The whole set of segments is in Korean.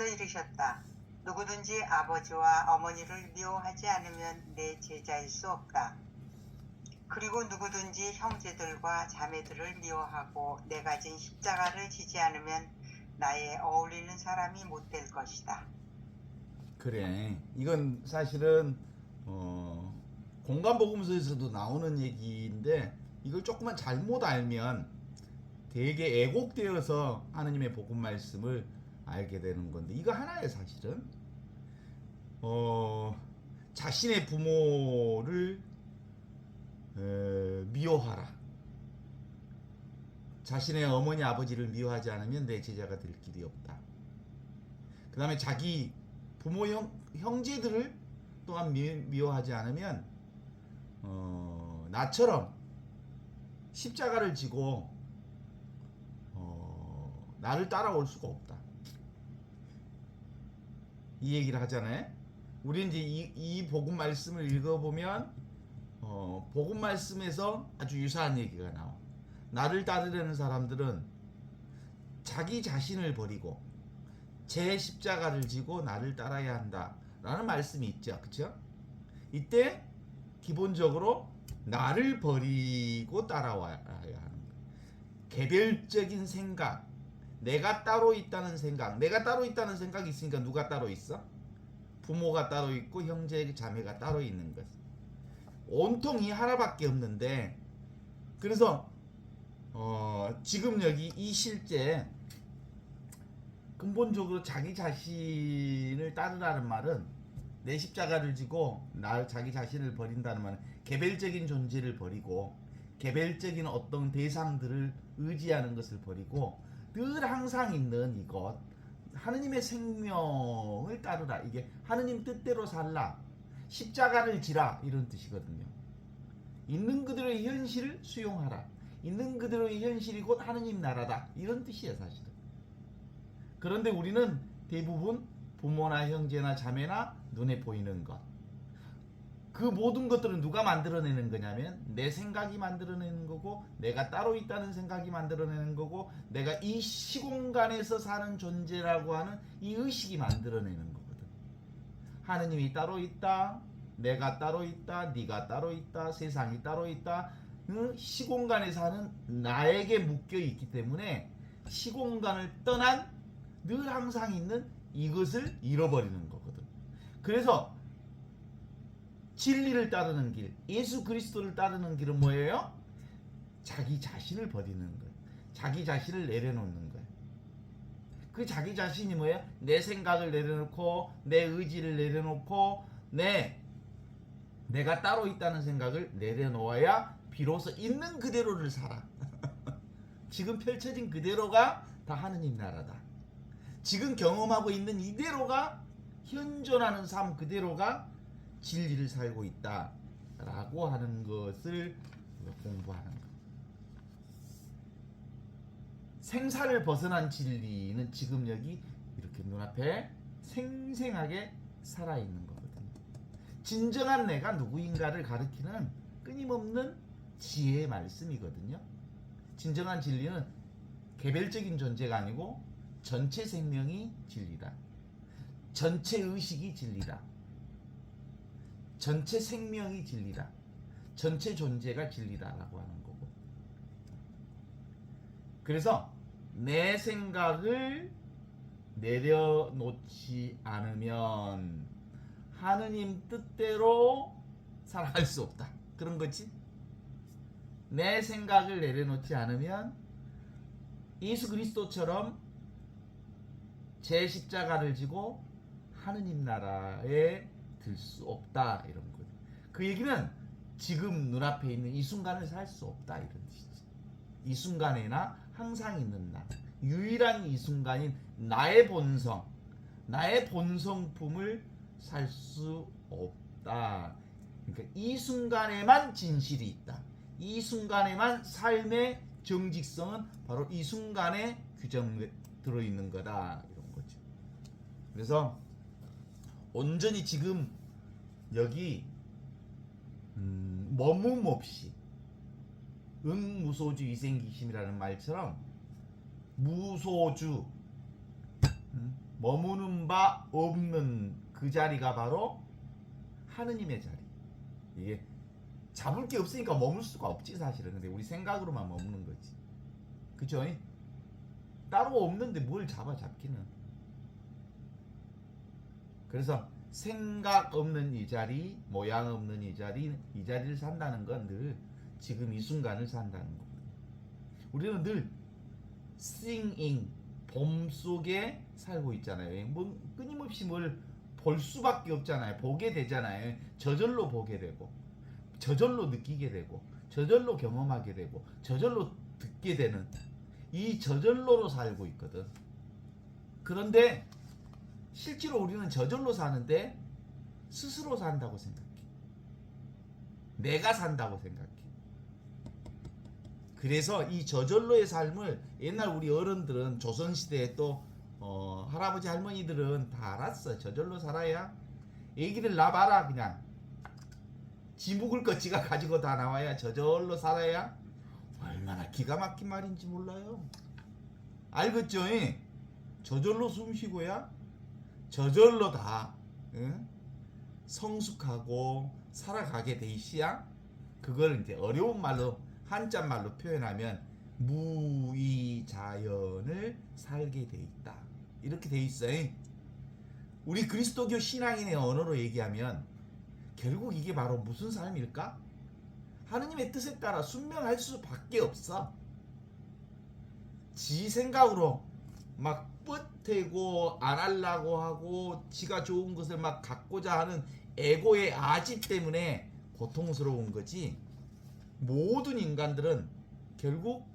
예수께서 이르셨다. 누구든지 아버지와 어머니를 미워하지 않으면 내 제자일 수 없다. 그리고 누구든지 형제들과 자매들을 미워하고 내가 진 십자가를 지지 않으면 나에 어울리는 사람이 못 될 것이다. 그래. 이건 사실은 공간복음서에서도 나오는 얘기인데 이걸 조금만 잘못 알면 되게 애곡되어서 하느님의 복음 말씀을 알게 되는 건데 이거 하나예요. 사실은 자신의 부모를 미워하라. 자신의 어머니 아버지를 미워하지 않으면 내 제자가 될 길이 없다. 그 다음에 자기 부모 형제들을 또한 미워하지 않으면 나처럼 십자가를 지고 나를 따라올 수가 없다. 이 얘기를 하잖아요. 우리 이제 이 복음 말씀을 읽어보면 복음 말씀에서 아주 유사한 얘기가 나와. 나를 따르려는 사람들은 자기 자신을 버리고 제 십자가를 지고 나를 따라야 한다라는 말씀이 있죠. 그렇죠? 이때 기본적으로 나를 버리고 따라와야 하는 거예요. 개별적인 생각, 내가 따로 있다는 생각, 내가 따로 있다는 생각이 있으니까 누가 따로 있어? 부모가 따로 있고 형제, 자매가 따로 있는 것. 온통 이 하나밖에 없는데 그래서 지금 여기 이 실제 근본적으로 자기 자신을 따르라는 말은 내 십자가를 지고 자기 자신을 버린다는 말은 개별적인 존재를 버리고 개별적인 어떤 대상들을 의지하는 것을 버리고 늘 항상 있는 이것 하느님의 생명을 따르라. 이게 하느님 뜻대로 살라. 십자가를 지라 이런 뜻이거든요. 있는 그대로의 현실을 수용하라. 있는 그대로의 현실이 곧 하느님 나라다. 이런 뜻이에요 사실은. 그런데 우리는 대부분 부모나 형제나 자매나 눈에 보이는 것, 그 모든 것들은 누가 만들어내는 거냐면 내 생각이 만들어내는 거고 내가 따로 있다는 생각이 만들어내는 거고 내가 이 시공간에서 사는 존재라고 하는 이 의식이 만들어내는 거거든. 하느님이 따로 있다, 내가 따로 있다, 네가 따로 있다, 세상이 따로 있다. 그 시공간에 사는 나에게 묶여 있기 때문에 시공간을 떠난 늘 항상 있는 이것을 잃어버리는 거거든. 그래서 진리를 따르는 길, 예수 그리스도를 따르는 길은 뭐예요? 자기 자신을 버리는 거예요. 자기 자신을 내려놓는 거예요. 그 자기 자신이 뭐예요? 내 생각을 내려놓고 내 의지를 내려놓고 내가 따로 있다는 생각을 내려놓아야 비로소 있는 그대로를 살아. 지금 펼쳐진 그대로가 다 하느님 나라다. 지금 경험하고 있는 이대로가 현존하는 삶 그대로가 진리를 살고 있다라고 하는 것을 공부하는 것. 생사를 벗어난 진리는 지금 여기 이렇게 눈앞에 생생하게 살아있는 거거든요. 진정한 내가 누구인가를 가리키는 끊임없는 지혜의 말씀이거든요. 진정한 진리는 개별적인 존재가 아니고 전체 생명이 진리다. 전체 의식이 진리다. 전체 생명이 진리다. 전체 존재가 진리다라고 하는 거고. 그래서 내 생각을 내려놓지 않으면 하느님 뜻대로 살아갈 수 없다. 그런 거지. 내 생각을 내려놓지 않으면 예수 그리스도처럼 제 십자가를 지고 하느님 나라에 들 수 없다 이런 거예요. 그 얘기는 지금 눈앞에 있는 이 순간을 살 수 없다 이런 뜻이지. 이 순간에나 항상 있는 나, 유일한 이 순간인 나의 본성, 나의 본성품을 살 수 없다. 그러니까 이 순간에만 진실이 있다. 이 순간에만 삶의 정직성은 바로 이 순간에 규정에 들어있는 거다 이런 거죠. 그래서 온전히 지금 여기 머문 없이 응무소주 이생기심이라는 말처럼 무소주 머무는 바 없는 그 자리가 바로 하느님의 자리. 이게 잡을 게 없으니까 머물 수가 없지 사실은. 근데 우리 생각으로만 머무는 거지. 그죠? 따로 없는데 뭘 잡기는. 그래서 생각 없는 이 자리, 모양 없는 이 자리를 산다는 건 늘 지금 이 순간을 산다는 겁니다. 우리는 늘 singing, 봄 속에 살고 있잖아요. 뭐 끊임없이 뭘 볼 수밖에 없잖아요. 보게 되잖아요. 저절로 보게 되고, 저절로 느끼게 되고, 저절로 경험하게 되고, 저절로 듣게 되는 이 저절로로 살고 있거든. 그런데 실제로 우리는 저절로 사는데 스스로 산다고 생각해. 내가 산다고 생각해. 그래서 이 저절로의 삶을 옛날 우리 어른들은 조선시대에 또 할아버지 할머니들은 다 알았어. 저절로 살아야 애기들 놔봐라. 그냥 지 묵을 거 지가 가지고 다 나와야 저절로 살아야 얼마나 기가 막힌 말인지 몰라요. 알겠죠? 저절로 숨 쉬고야 저절로 다 성숙하고 살아가게 돼 있어야. 그걸 이제 어려운 말로 한자말로 표현하면 무의자연을 살게 돼 있다. 이렇게 돼 있어요. 우리 그리스도교 신앙인의 언어로 얘기하면 결국 이게 바로 무슨 삶일까? 하느님의 뜻에 따라 순명할 수밖에 없어. 지 생각으로 막 뻗대고 안 하려고 하고 지가 좋은 것을 막 갖고자 하는 에고의 아집 때문에 고통스러운 거지. 모든 인간들은 결국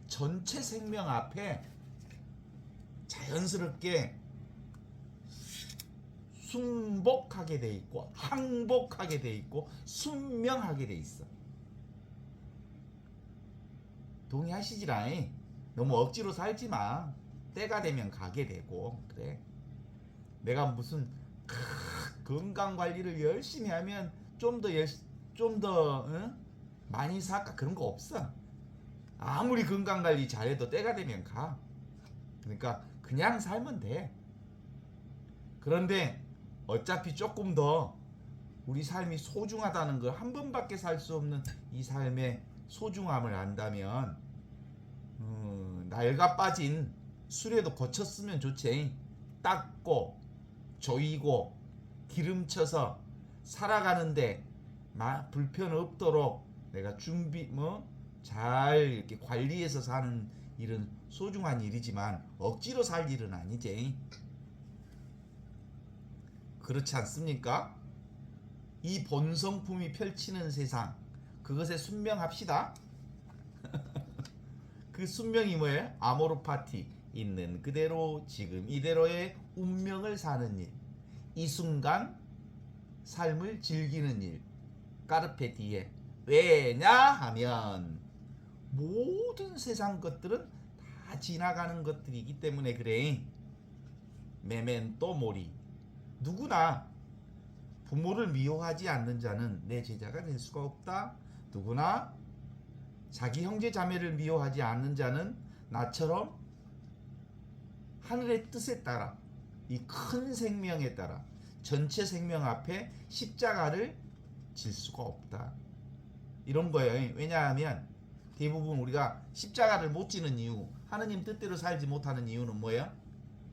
전체 생명 앞에 자연스럽게 순복하게 돼 있고 항복하게 돼 있고 순명하게 돼 있어. 동의하시지라. 너무 억지로 살지 마. 때가 되면 가게 되고. 그래. 내가 무슨 건강 관리를 열심히 하면 좀 더 많이 살까? 그런 거 없어. 아무리 건강 관리 잘해도 때가 되면 가. 그러니까 그냥 살면 돼. 그런데 어차피 조금 더 우리 삶이 소중하다는 걸, 한 번밖에 살 수 없는 이 삶의 소중함을 안다면 낡아 빠진 술에도 고쳤으면 좋지. 닦고 조이고 기름쳐서 살아가는데 불편 없도록 내가 잘 이렇게 관리해서 사는 일은 소중한 일이지만 억지로 살 일은 아니지. 그렇지 않습니까? 이 본성품이 펼치는 세상, 그것에 순명합시다. 그 순명이 뭐예요? 아모르 파티, 있는 그대로 지금 이대로의 운명을 사는 일, 이 순간 삶을 즐기는 일, 까르페 디에. 왜냐하면 모든 세상 것들은 다 지나가는 것들이기 때문에 그래. 메멘토 모리. 누구나 부모를 미워하지 않는 자는 내 제자가 될 수가 없다. 누구나 자기 형제 자매를 미워하지 않는 자는 나처럼 하늘의 뜻에 따라, 이 큰 생명에 따라 전체 생명 앞에 십자가를 질 수가 없다. 이런 거예요. 왜냐하면 대부분 우리가 십자가를 못 지는 이유, 하느님 뜻대로 살지 못하는 이유는 뭐예요?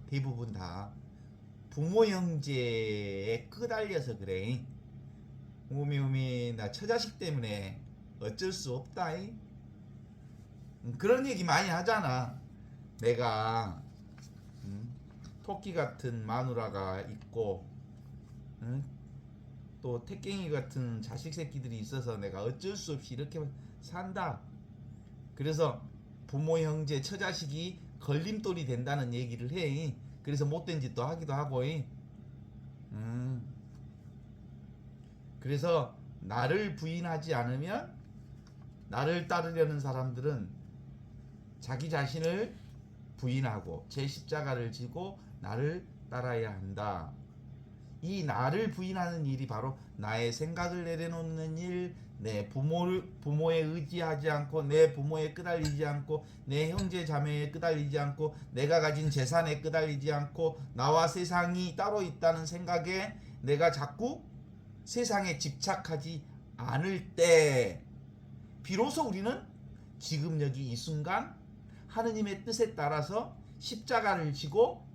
대부분 다 부모 형제에 끄달려서 그래. 우미 나 처자식 때문에 어쩔 수 없다. 그런 얘기 많이 하잖아. 내가 토끼 같은 마누라가 있고 또 태깽이 같은 자식 새끼들이 있어서 내가 어쩔 수 없이 이렇게 산다. 그래서 부모 형제 처자식이 걸림돌이 된다는 얘기를 해. 그래서 못된 짓도 하기도 하고. 그래서 나를 부인하지 않으면, 나를 따르려는 사람들은 자기 자신을 부인하고 제 십자가를 지고 나를 따라야 한다. 이 나를 부인하는 일이 바로 나의 생각을 내려놓는 일, 내 부모에 의지하지 않고, 내 부모에 끄달리지 않고, 내 형제 자매에 끄달리지 않고, 내가 가진 재산에 끄달리지 않고, 나와 세상이 따로 있다는 생각에 내가 자꾸 세상에 집착하지 않을 때, 비로소 우리는 지금 여기 이 순간 하느님의 뜻에 따라서 십자가를 지고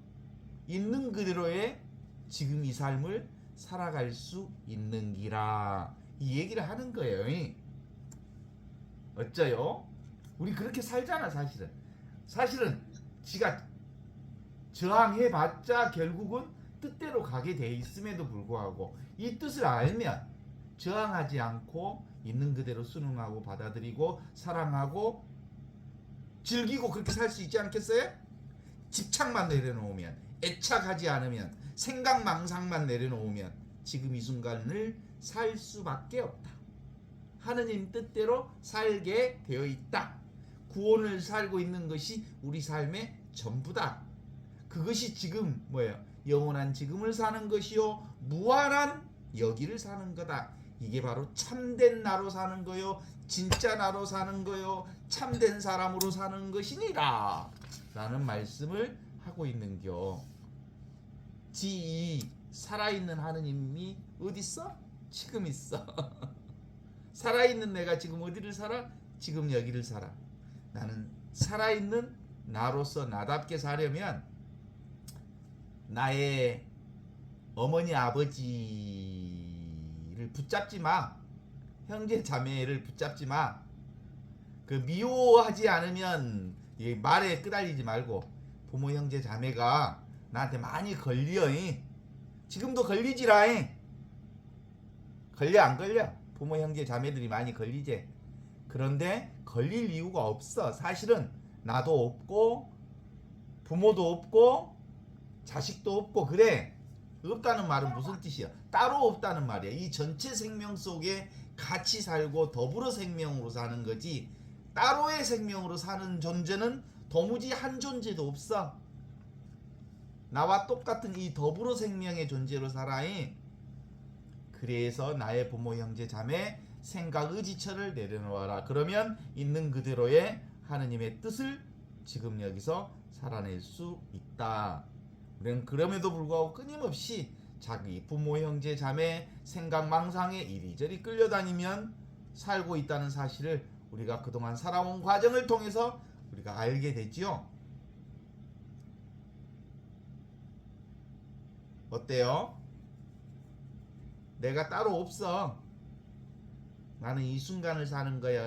있는 그대로의 지금 이 삶을 살아갈 수 있는 기라, 이 얘기를 하는 거예요. 어쩌요? 우리 그렇게 살잖아. 사실은 지가 저항해봤자 결국은 뜻대로 가게 돼 있음에도 불구하고, 이 뜻을 알면 저항하지 않고 있는 그대로 순응하고 받아들이고 사랑하고 즐기고 그렇게 살 수 있지 않겠어요? 집착만 내려놓으면, 애착하지 않으면, 생각망상만 내려놓으면 지금 이 순간을 살 수밖에 없다. 하느님 뜻대로 살게 되어 있다. 구원을 살고 있는 것이 우리 삶의 전부다. 그것이 지금 뭐예요? 영원한 지금을 사는 것이요, 무한한 여기를 사는 거다. 이게 바로 참된 나로 사는 거요, 진짜 나로 사는 거요, 참된 사람으로 사는 것이니라 라는 말씀을 하고 있는겨. 이 살아있는 하느님이 어딨어? 지금 있어. 살아있는 내가 지금 어디를 살아? 지금 여기를 살아. 나는 살아있는 나로서 나답게 사려면 나의 어머니 아버지를 붙잡지 마. 형제 자매를 붙잡지 마. 그 미워하지 않으면 말에 끄달리지 말고, 부모 형제 자매가 나한테 많이 걸려. 지금도 걸리지라. 걸려 안 걸려? 부모 형제 자매들이 많이 걸리지. 그런데 걸릴 이유가 없어. 사실은 나도 없고 부모도 없고 자식도 없고 그래. 없다는 말은 무슨 뜻이야? 따로 없다는 말이야. 이 전체 생명 속에 같이 살고 더불어 생명으로 사는 거지, 따로의 생명으로 사는 존재는 도무지 한 존재도 없어. 나와 똑같은 이 더불어 생명의 존재로 살아. 그래서 나의 부모 형제 자매 생각 의지처를 내려놓아라. 그러면 있는 그대로의 하느님의 뜻을 지금 여기서 살아낼 수 있다. 우리는 그럼에도 불구하고 끊임없이 자기 부모 형제 자매 생각 망상에 이리저리 끌려다니면 살고 있다는 사실을 우리가 그동안 살아온 과정을 통해서 우리가 알게 되지요. 어때요? 내가 따로 없어. 나는 이 순간을 사는 거야.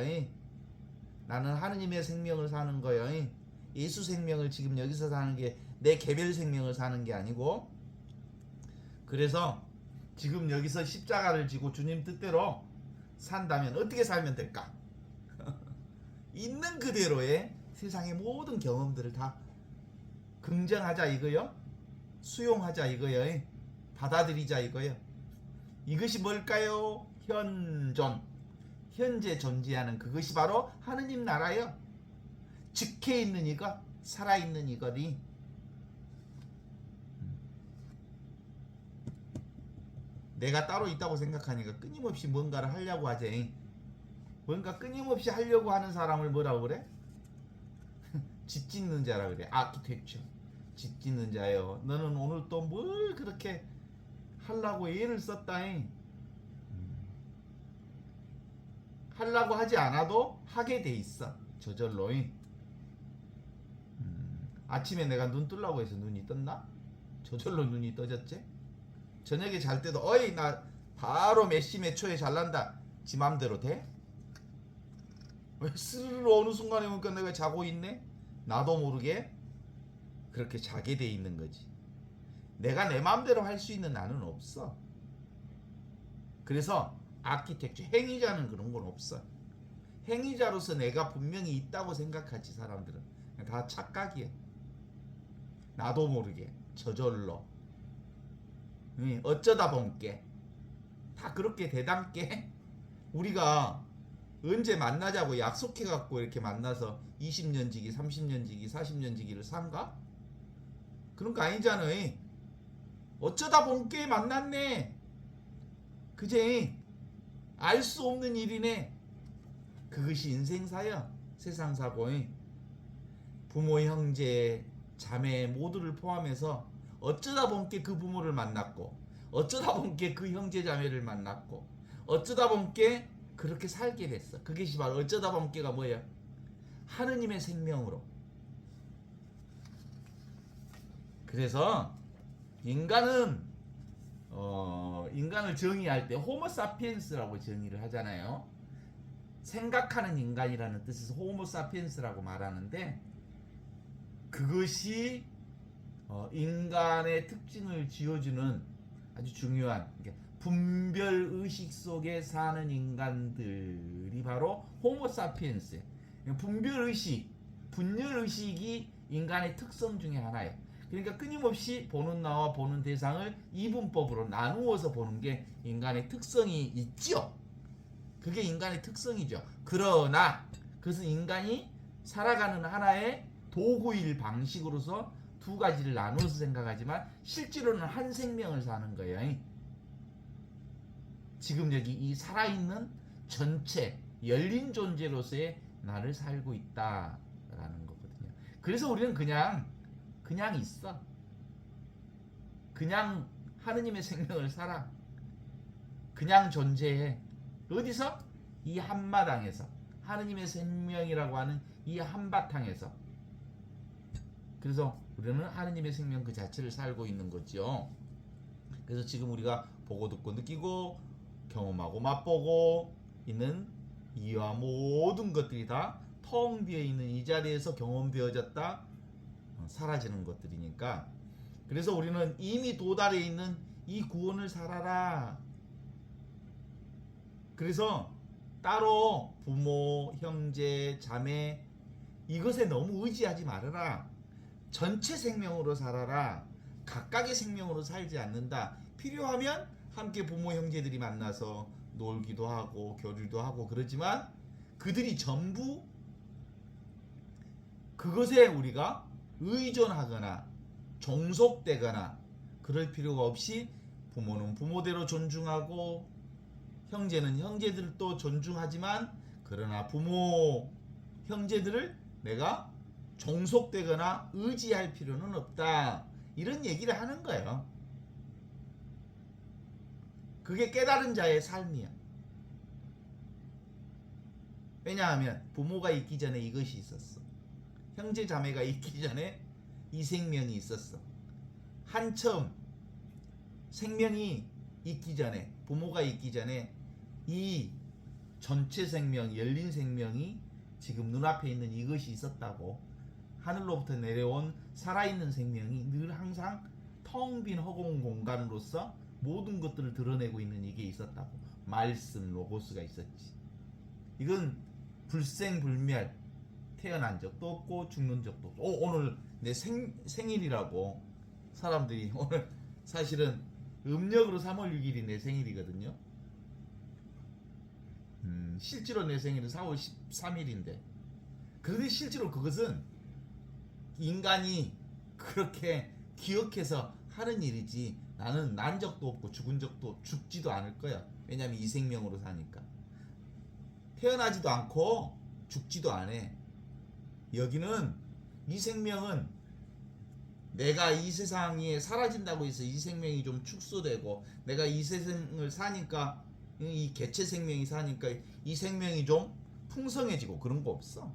나는 하느님의 생명을 사는 거야. 예수 생명을 지금 여기서 사는 게 내 개별 생명을 사는 게 아니고, 그래서 지금 여기서 십자가를 지고 주님 뜻대로 산다면 어떻게 살면 될까? 있는 그대로의 세상의 모든 경험들을 다 긍정하자 이거요. 수용하자 이거요. 받아들이자 이거요. 이것이 뭘까요? 현존. 현재 존재하는 그것이 바로 하느님 나라요. 즉해 있는 이것, 살아있는 이것이. 내가 따로 있다고 생각하니까 끊임없이 뭔가를 하려고 하지. 뭔가 끊임없이 하려고 하는 사람을 뭐라고 그래? 집 짓는 자라 그래. 아키텍처. 집 짓는 자요. 너는 오늘 또 뭘 그렇게 하려고 애를 썼다. 하려고 하지 않아도 하게 돼 있어. 저절로. 아침에 내가 눈 뜨려고 해서 눈이 떴나? 저절로 눈이 떠졌지? 저녁에 잘 때도 어이 나 바로 몇 시 몇 초에 잘난다. 지 맘대로 돼? 왜 스르르 어느 순간에 보니까 내가 자고 있네? 나도 모르게 그렇게 자게 돼 있는 거지. 내가 내 맘대로 할 수 있는 나는 없어. 그래서 아키텍처, 행위자는 그런 건 없어. 행위자로서 내가 분명히 있다고 생각하지. 사람들은 다 착각이야. 나도 모르게 저절로 어쩌다 본게 다 그렇게 대담게 우리가 언제 만나자고 약속해갖고 이렇게 만나서 20년 지기, 30년 지기, 40년 지기를 산가? 그런 거 아니잖아. 어쩌다 본게 만났네. 그제 알 수 없는 일이네. 그것이 인생사야. 세상사고에 부모, 형제, 자매 모두를 포함해서 어쩌다 본게 그 부모를 만났고, 어쩌다 본게 그 형제 자매를 만났고, 어쩌다 본게 그렇게 살게 됐어. 그것이 바로 어쩌다 본게가 뭐야? 하느님의 생명으로. 그래서 인간은 인간을 정의할 때 호모사피엔스라고 정의를 하잖아요. 생각하는 인간이라는 뜻에서 호모사피엔스라고 말하는데, 그것이 인간의 특징을 지어주는 아주 중요한 분별의식 속에 사는 인간들이 바로 호모사피엔스예요. 분별의식, 분열의식이 인간의 특성 중에 하나예요. 그러니까 끊임없이 보는 나와 보는 대상을 이분법으로 나누어서 보는 게 인간의 특성이 있죠. 그게 인간의 특성이죠. 그러나 그것은 인간이 살아가는 하나의 도구일 방식으로서 두 가지를 나누어서 생각하지만 실제로는 한 생명을 사는 거예요. 지금 여기 이 살아있는 전체 열린 존재로서의 나를 살고 있다라는 거거든요. 그래서 우리는 그냥 있어. 그냥 하느님의 생명을 살아. 그냥 존재해. 어디서? 이 한마당에서. 하느님의 생명이라고 하는 이 한바탕에서. 그래서 우리는 하느님의 생명 그 자체를 살고 있는 거죠. 그래서 지금 우리가 보고 듣고 느끼고 경험하고 맛보고 있는 이와 모든 것들이 다 텅 비어 있는 이 자리에서 경험되어졌다 사라지는 것들이니까, 그래서 우리는 이미 도달해 있는 이 구원을 살아라. 그래서 따로 부모, 형제, 자매 이것에 너무 의지하지 말아라. 전체 생명으로 살아라. 각각의 생명으로 살지 않는다. 필요하면 함께 부모, 형제들이 만나서 놀기도 하고 교류도 하고 그러지만, 그들이 전부 그것에 우리가 의존하거나 종속되거나 그럴 필요가 없이, 부모는 부모대로 존중하고 형제는 형제들도 존중하지만, 그러나 부모, 형제들을 내가 종속되거나 의지할 필요는 없다. 이런 얘기를 하는 거예요. 그게 깨달은 자의 삶이야. 왜냐하면 부모가 있기 전에 이것이 있었어. 형제 자매가 있기 전에 이 생명이 있었어. 한첨 생명이 있기 전에, 부모가 있기 전에 이 전체 생명, 열린 생명이 지금 눈앞에 있는 이것이 있었다고. 하늘로부터 내려온 살아있는 생명이 늘 항상 텅 빈 허공 공간으로서 모든 것들을 드러내고 있는 이게 있었다고. 말씀, 로고스가 있었지. 이건 불생불멸, 태어난 적도 없고 죽는 적도 없고. 오늘 내 생일이라고 사람들이, 오늘 사실은 음력으로 3월 6일이 내 생일이거든요. 실제로 내 생일은 4월 13일인데, 그런데 실제로 그것은 인간이 그렇게 기억해서 하는 일이지, 나는 난 적도 없고 죽은 적도, 죽지도 않을 거야. 왜냐면 이 생명으로 사니까. 태어나지도 않고 죽지도 않아. 여기는 이 생명은 내가 이 세상에 사라진다고 해서 이 생명이 좀 축소되고, 내가 이 세상을 사니까, 이 개체 생명이 사니까 이 생명이 좀 풍성해지고 그런 거 없어.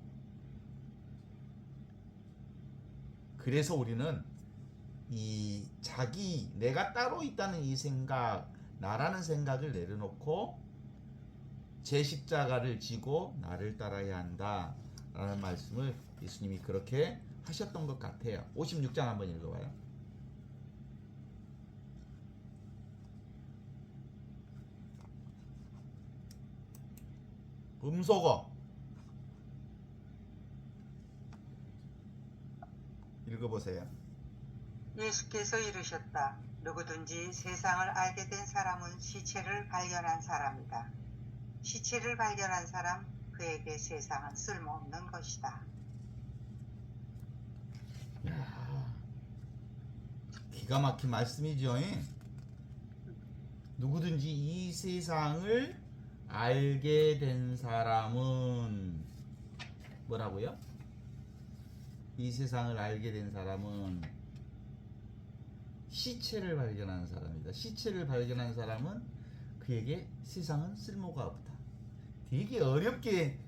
그래서 우리는 이 자기, 내가 따로 있다는 이 생각, 나라는 생각을 내려놓고 제 십자가를 지고 나를 따라야 한다 라는 말씀을 예수님이 그렇게 하셨던 것 같아요. 56장 한번 읽어봐요. 음소거 읽어보세요. 예수께서 이르셨다. 누구든지 세상을 알게 된 사람은 시체를 발견한 사람이다. 시체를 발견한 사람, 그에게 세상은 쓸모없는 것이다. 야, 기가 막힌 말씀이죠. 누구든지 이 세상을 알게 된 사람은 뭐라고요? 이 세상을 알게 된 사람은 시체를 발견한 사람이다. 시체를 발견한 사람은 그에게 세상은 쓸모가 없다. 되게 어렵게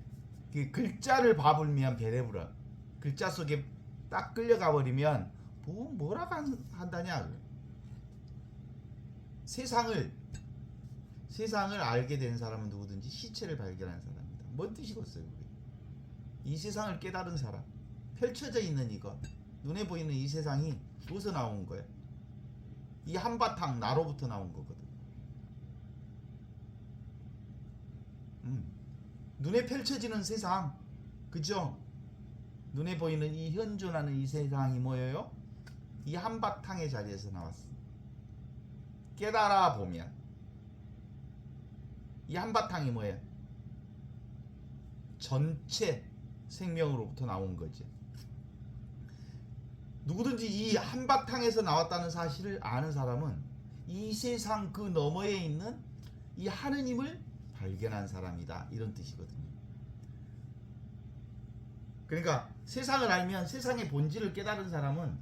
그 글자를 봐버리면 베레브라 글자 속에 딱 끌려가 버리면 뭐라고 한다냐. 세상을 알게 된 사람은 누구든지 시체를 발견한 사람이다. 뭔 뜻이겠어요? 그게? 이 세상을 깨달은 사람, 펼쳐져 있는 이것, 눈에 보이는 이 세상이 어디서 나온 거야? 이 한바탕 나로부터 나온 거거든. 눈에 펼쳐지는 세상, 그죠? 눈에 보이는 이 현존하는 이 세상이 뭐예요? 이 한바탕의 자리에서 나왔어. 깨달아 보면 이 한바탕이 뭐예요? 전체 생명으로부터 나온 거지. 누구든지 이 한바탕에서 나왔다는 사실을 아는 사람은 이 세상 그 너머에 있는 이 하느님을 발견한 사람이다. 이런 뜻이거든요. 그러니까 세상을 알면 세상의 본질을 깨달은 사람은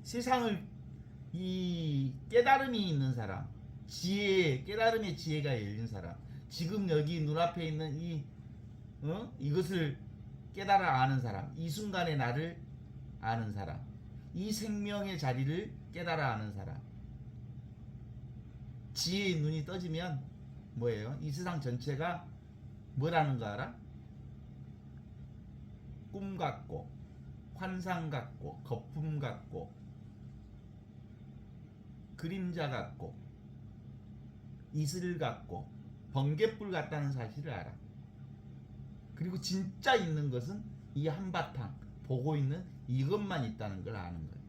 세상을 이 깨달음이 있는 사람, 깨달음의 지혜가 열린 사람, 지금 여기 눈앞에 있는 이것을 깨달아 아는 사람, 이 순간의 나를 아는 사람, 이 생명의 자리를 깨달아 아는 사람. 지혜의 눈이 떠지면 뭐예요? 이 세상 전체가 뭐라는 거 알아? 꿈 같고, 환상 같고, 거품 같고, 그림자 같고, 이슬 같고, 번갯불 같다는 사실을 알아. 그리고 진짜 있는 것은 이 한바탕 보고 있는 이것만 있다는 걸 아는 거예요.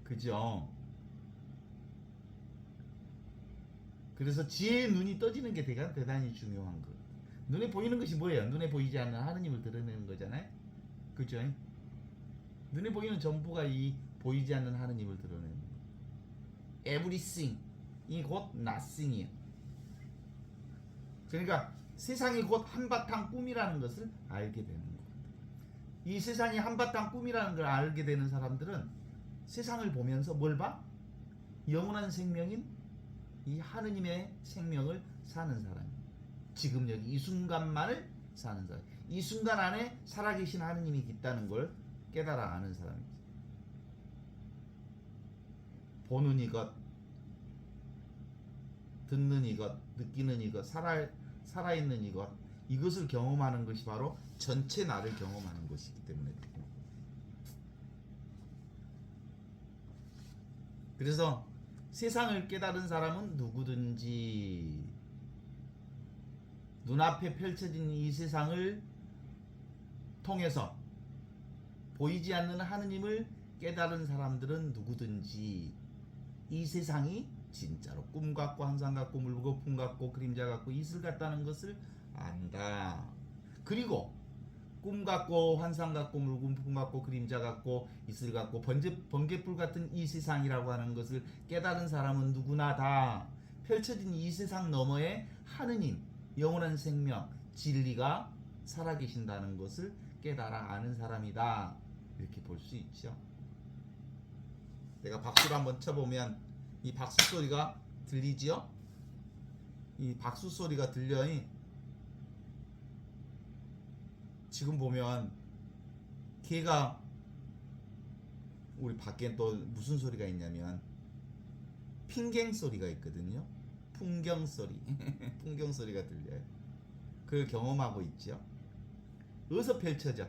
그죠? 그래서 지혜의 눈이 떠지는 게 대단히 중요한 거. 눈에 보이는 것이 뭐예요? 눈에 보이지 않는 하느님을 드러내는 거잖아요. 그죠? 눈에 보이는 전부가 이 보이지 않는 하느님을 드러내는 거예요. Everything 이 곧 nothing이에요. 그러니까 세상이 곧 한바탕 꿈이라는 것을 알게 되는 거예요. 이 세상이 한바탕 꿈이라는 걸 알게 되는 사람들은 세상을 보면서 뭘 봐? 영원한 생명인 이 하느님의 생명을 사는 사람이에요. 지금 여기 이 순간만을 사는 사람. 이 순간 안에 살아계신 하느님이 있다는 걸 깨달아 아는 사람이지. 보는 이것, 듣는 이것, 느끼는 이것, 살아있는 이것, 이것을 경험하는 것이 바로 전체 나를 경험하는 것이기 때문에. 그래서 세상을 깨달은 사람은 누구든지 눈앞에 펼쳐진 이 세상을 통해서 보이지 않는 하느님을 깨달은 사람들은 누구든지 이 세상이 진짜로 꿈 같고 환상 같고 물거품 같고 그림자 같고 이슬 같다는 것을 안다. 그리고 꿈 같고 환상 같고 물거품 같고 그림자 같고 이슬 같고 번개불 같은 이 세상이라고 하는 것을 깨달은 사람은 누구나 다 펼쳐진 이 세상 너머에 하느님, 영원한 생명, 진리가 살아계신다는 것을 깨달아 아는 사람이다. 이렇게 볼 수 있죠. 내가 박수를 한번 쳐보면 이 박수 소리가 들리지요? 이 박수 소리가 들려요. 지금 보면 걔가 우리 밖에 또 무슨 소리가 있냐면 핑갱 소리가 있거든요. 풍경 소리, 풍경 소리가 들려요. 그걸 경험하고 있죠. 어디서 펼쳐져?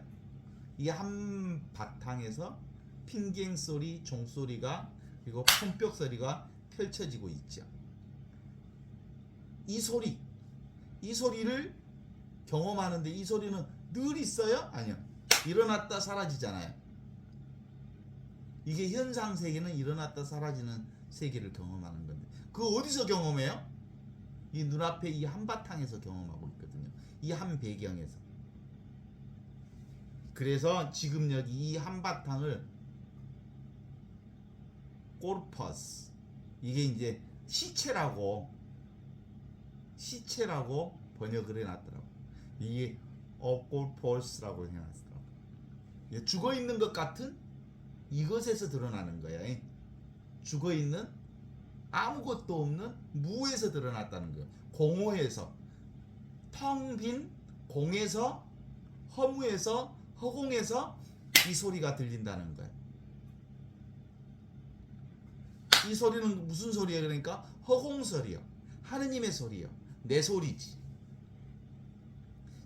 이 한 바탕에서 핑갱 소리, 종소리가 그리고 폰벽 소리가 펼쳐지고 있죠. 이 소리를 경험하는데 이 소리는 늘 있어요? 아니요. 일어났다 사라지잖아요. 이게 현상 세계는 일어났다 사라지는 세계를 경험하는 건데 그거 어디서 경험해요? 이 눈앞에 이 한바탕에서 경험하고 있거든요. 이 한 배경에서. 그래서 지금 여기 이 한바탕을 코르퍼스, 이게 이제 시체라고 번역을 해놨더라고. 이게 어골폴스라고 해놨더라고. 죽어 있는 것 같은 이것에서 드러나는 거야. 죽어 있는 아무것도 없는 무에서 드러났다는 거야. 공허에서, 텅 빈 공에서, 허무에서, 허공에서 이 소리가 들린다는 거야. 이 소리는 무슨 소리야? 그러니까 허공 소리요. 하느님의 소리요. 내 소리지.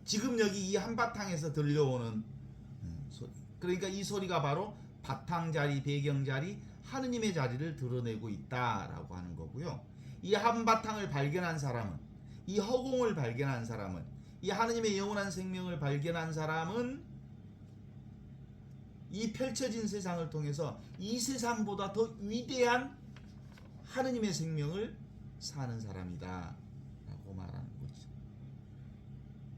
지금 여기 이 한바탕에서 들려오는 소리. 그러니까 이 소리가 바로 바탕 자리, 배경 자리, 하느님의 자리를 드러내고 있다라고 하는 거고요. 이 한바탕을 발견한 사람은, 이 허공을 발견한 사람은, 이 하느님의 영원한 생명을 발견한 사람은 이 펼쳐진 세상을 통해서 이 세상보다 더 위대한 하느님의 생명을 사는 사람이다 라고 말하는 거죠.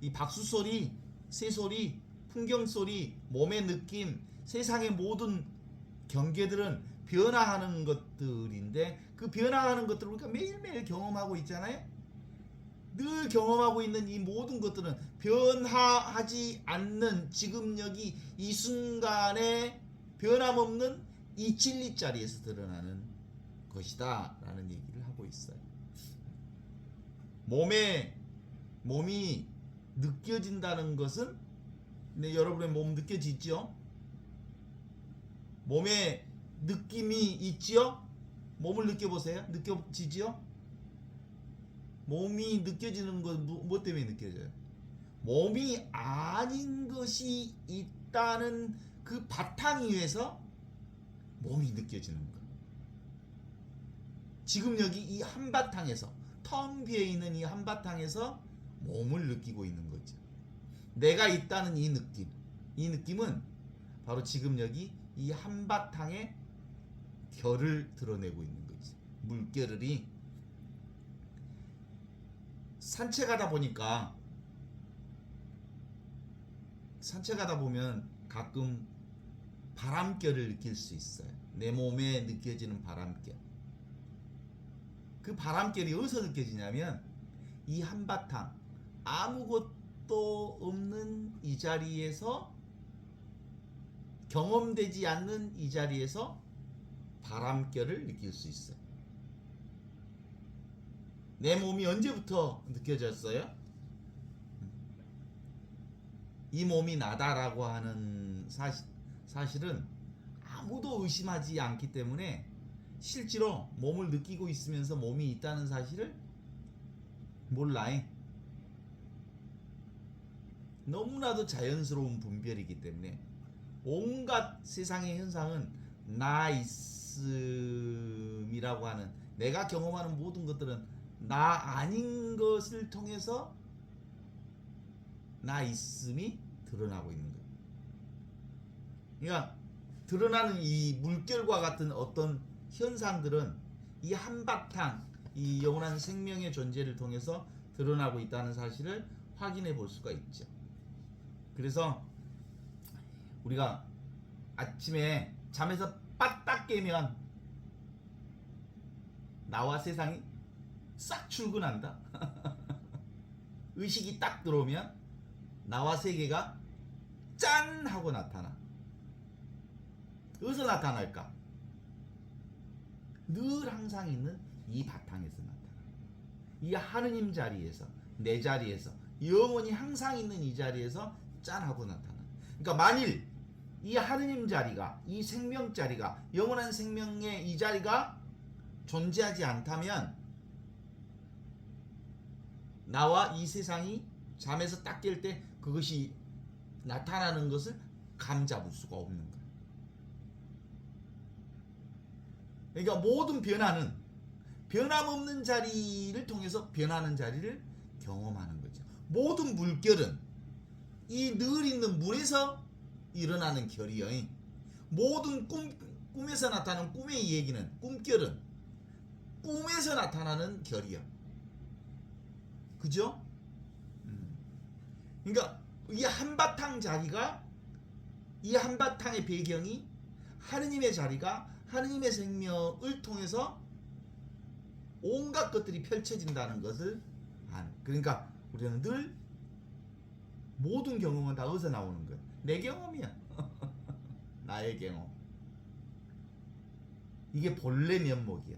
이 박수 소리, 새 소리, 풍경 소리, 몸의 느낌, 세상의 모든 경계들은 변화하는 것들인데, 그 변화하는 것들을 우리가 매일매일 경험하고 있잖아요. 늘 경험하고 있는 이 모든 것들은 변화하지 않는 지금 여기 이 순간에 변함없는 이 진리 자리에서 드러나는 것이다 라는 얘기를 하고 있어요. 몸이 느껴진다는 것은, 네, 여러분의 몸 느껴지죠? 몸에 느낌이 있지요? 몸을 느껴보세요. 느껴지지요? 몸이 느껴지는 건 뭐 때문에 느껴져요? 몸이 아닌 것이 있다는 그 바탕 위에서 몸이 느껴지는 거예요. 지금 여기 이 한바탕에서, 텅 비어 있는 이 한바탕에서 몸을 느끼고 있는 거죠. 내가 있다는 이 느낌, 이 느낌은 바로 지금 여기 이 한바탕의 결을 드러내고 있는 거지. 물결이 산책하다 보면 가끔 바람결을 느낄 수 있어요. 내 몸에 느껴지는 바람결. 그 바람결이 어디서 느껴지냐면 이 한바탕, 아무것도 없는 이 자리에서, 경험되지 않는 이 자리에서 바람결을 느낄 수 있어요. 내 몸이 언제부터 느껴졌어요? 이 몸이 나다라고 하는 사실은 아무도 의심하지 않기 때문에 실제로 몸을 느끼고 있으면서 몸이 있다는 사실을 몰라요. 너무나도 자연스러운 분별이기 때문에 온갖 세상의 현상은 나 있음이라고 하는, 내가 경험하는 모든 것들은 나 아닌 것을 통해서 나 있음이 드러나고 있는 거예요. 그러니까 드러나는 이 물결과 같은 어떤 현상들은 이 한바탕, 이 영원한 생명의 존재를 통해서 드러나고 있다는 사실을 확인해 볼 수가 있죠. 그래서 우리가 아침에 잠에서 빠딱 깨면 나와 세상이 싹 출근한다. 의식이 딱 들어오면 나와 세계가 짠 하고 나타나. 어디서 나타날까? 늘 항상 있는 이 바탕에서 나타나. 이 하느님 자리에서, 내 자리에서, 영원히 항상 있는 이 자리에서 짠 하고 나타나. 그러니까 만일 이 하느님 자리가, 이 생명 자리가, 영원한 생명의 이 자리가 존재하지 않다면 나와 이 세상이 잠에서 딱 깰 때 그것이 나타나는 것을 감잡을 수가 없는 거예요. 그러니까 모든 변화는 변함없는 자리를 통해서 변하는 자리를 경험하는 거죠. 모든 물결은 이 늘 있는 물에서 일어나는 결이요. 모든 꿈에서 나타나는 꿈의 얘기는, 꿈결은 꿈에서 나타나는 결이요. 그죠? 그러니까 이 한바탕 자리가, 이 한바탕의 배경이, 하느님의 자리가 하느님의 생명을 통해서 온갖 것들이 펼쳐진다는 것을 그러니까 우리는 늘 모든 경험은 다 어디서 나오는 거야? 내 경험이야. 나의 경험. 이게 본래 면목이야.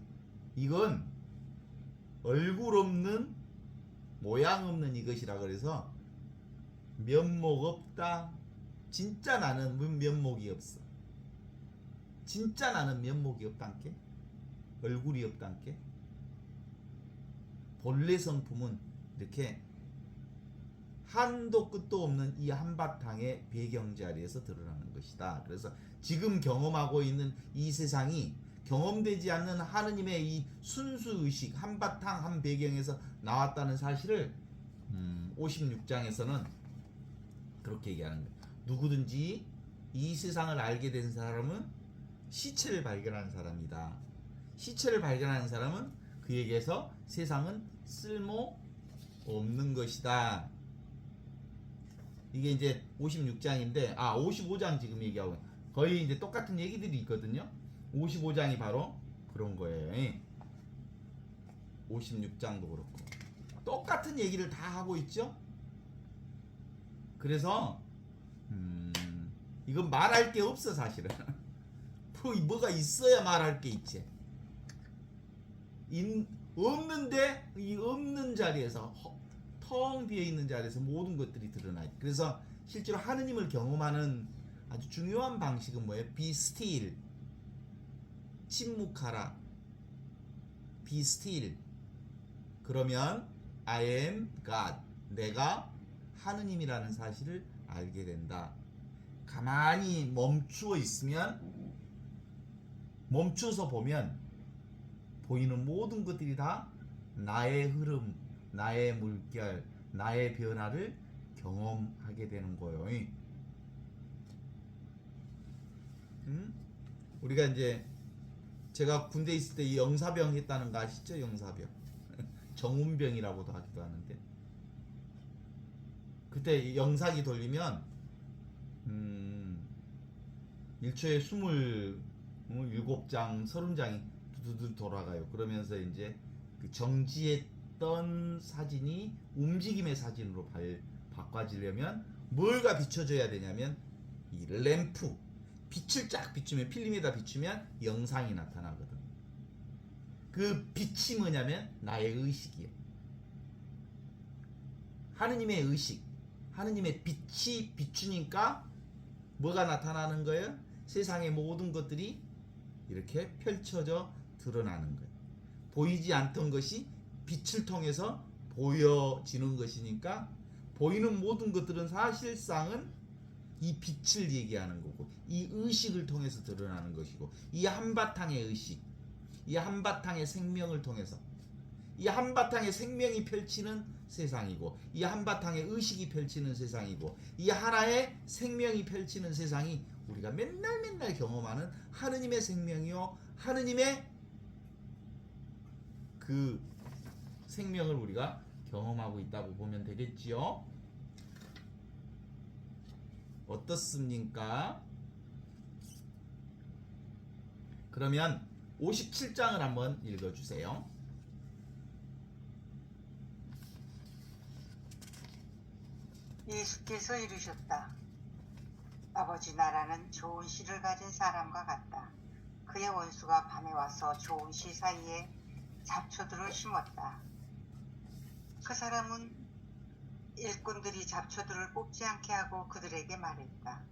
이건 얼굴 없는 모양 없는 이것이라 그래서 면목 없다. 진짜 나는 면목이 없어. 진짜 나는 면목이 없단께. 얼굴이 없단께. 본래 성품은 이렇게 한도 끝도 없는 이 한바탕의 배경 자리에서 드러나는 것이다. 그래서 지금 경험하고 있는 이 세상이 경험되지 않는 하느님의 이 순수의식 한바탕 한 배경에서 나왔다는 사실을 56장에서는 그렇게 얘기하는 거예요. 누구든지 이 세상을 알게 된 사람은 시체를 발견한 사람이다. 시체를 발견하는 사람은 그에게서 세상은 쓸모 없는 것이다. 이게 이제 56장인데 55장 지금 얘기하고 거의 이제 똑같은 얘기들이 있거든요. 55장이 바로 그런 거예요. 56장도 그렇고 똑같은 얘기를 다 하고 있죠. 그래서 이건 말할 게 없어 사실은. 뭐가 있어야 말할 게 있지. 없는데 이 없는 자리에서 텅 비어 있는 자리에서 모든 것들이 드러나. 그래서 실제로 하느님을 경험하는 아주 중요한 방식은 뭐예요? Be still. 침묵하라. Be still. 그러면 I am God. 내가 하느님이라는 사실을 알게 된다. 가만히 멈추어 있으면, 멈춰서 보면 보이는 모든 것들이 다 나의 흐름, 나의 물결, 나의 변화를 경험하게 되는 거예요. 우리가 이제 제가 군대 있을 때 이 영사병 했다는 거 아시죠? 영사병. 정운병이라고도 하기도 하는데 그때 영사기 돌리면 1초에 27장, 30장이 두두두 돌아가요. 그러면서 이제 그 정지했던 사진이 움직임의 사진으로 바꿔지려면 뭘가 비춰줘야 되냐면 이 램프, 빛을 쫙 비추면, 필름에다 비추면 영상이 나타나거든. 그 빛이 뭐냐면 나의 의식이에요. 하느님의 의식, 하느님의 빛이 비추니까 뭐가 나타나는 거예요? 세상의 모든 것들이 이렇게 펼쳐져 드러나는 거예요. 보이지 않던 것이 빛을 통해서 보여지는 것이니까 보이는 모든 것들은 사실상은 이 빛을 얘기하는 거고, 이 의식을 통해서 드러나는 것이고, 이 한바탕의 의식, 이 한바탕의 생명을 통해서, 이 한바탕의 생명이 펼치는 세상이고, 이 한바탕의 의식이 펼치는 세상이고, 이 하나의 생명이 펼치는 세상이 우리가 맨날 경험하는 하느님의 생명이요, 하느님의 그 생명을 우리가 경험하고 있다고 보면 되겠지요. 어떻습니까? 그러면 57장을 한번 읽어주세요. 예수께서 이르셨다. 아버지 나라는 좋은 씨를 가진 사람과 같다. 그의 원수가 밤에 와서 좋은 씨 사이에 잡초들을 심었다. 그 사람은 일꾼들이 잡초들을 뽑지 않게 하고 그들에게 말했다.